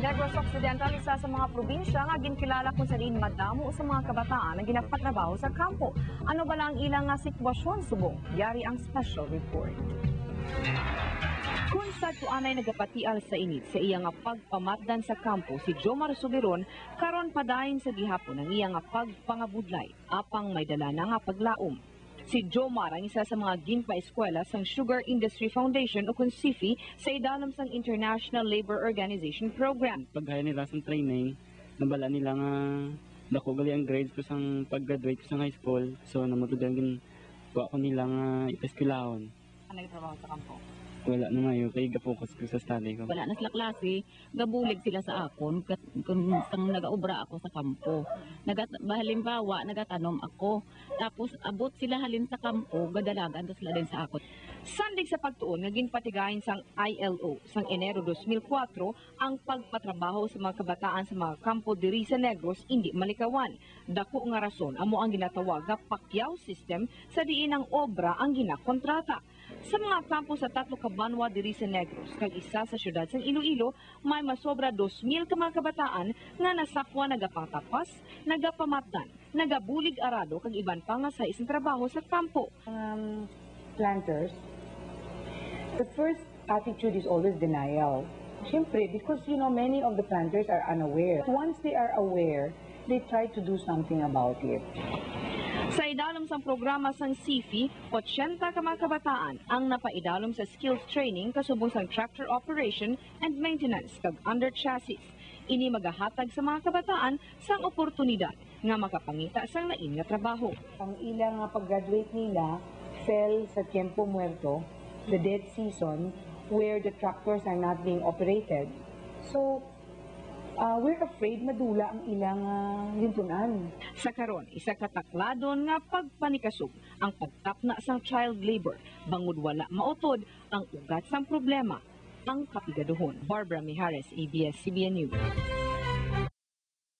Negros Occidental, isa sa mga probinsya nga ginkilala kung saan madamo sa mga kabataan na ginapatrabaho sa kampo. Ano ba lang ilang nga sitwasyon subong? Yari ang special report. Kung sa tuanay nagapatial sa init sa iya nga pagpamatdan sa kampo, si Jomar Subiron karon padayon sa gihapon ang iya nga pagpangabudlay apang may dala na nga paglaom. Si Jomar ang isa sa mga ginpa-eskwela sang Sugar Industry Foundation o kung SIFI sa idalom sang International Labor Organization Program. Paghaya nila sa training, nabala nila nga dako gali ang grades ko sang pag-graduate ko sa high school. So namutudan ko nila nga ipeskwelahon. Ano nagtrabaho sa kampo? Wala na mayo kay ga-focus ko sa study ko. Wala na sila klase, gabulig sila sa akon kung sang nagaobra ako sa kampo. Halimbawa, nagatanom ako. Tapos abot sila halin sa kampo, gadalagan to sila din sa akon. Sandig sa pagtuon nga ginpatigahin sang ILO sang Enero 2004 ang pagpatrabaho sa mga kabataan sa mga kampo diri sa Negros hindi malikawan. Dako nga rason amo ang ginatawag nga pakyaw system sa diin ang obra ang ginakontrata. Sa mga kampo sa tatlo ka banwa diri sa Negros, kag isa sa syudad sang Iloilo, may masobra 2,000 ka mga kabataan nga nasakwa nagapatapas, nagapamatdan, nagabulig arado kag iban pa nga sa isang trabaho sa kampo. Planters, the first attitude is always denial. Siyempre, because many of the planters are unaware. Once they are aware, they try to do something about it. Sa idalom sang programa sang SIFI, 80 ka mga kabataan ang napaidalom sa skills training kasubong sang tractor operation and maintenance kag under chassis. Ini magahatag sa mga kabataan sang oportunidad nga makapangita sang lain nga trabaho. Ang ilang pag-graduate nila fell sa tiempo muerto, the dead season, where the tractors are not being operated. So, we're afraid madula ang ilang limpunan. Sa karon, isa katakladon nga pagpanikasog ang pagtapna sang child labor, bangod wala mautod ang ugat sang problema, ang kapigaduhon. Barbara Mijares, ABS-CBN News.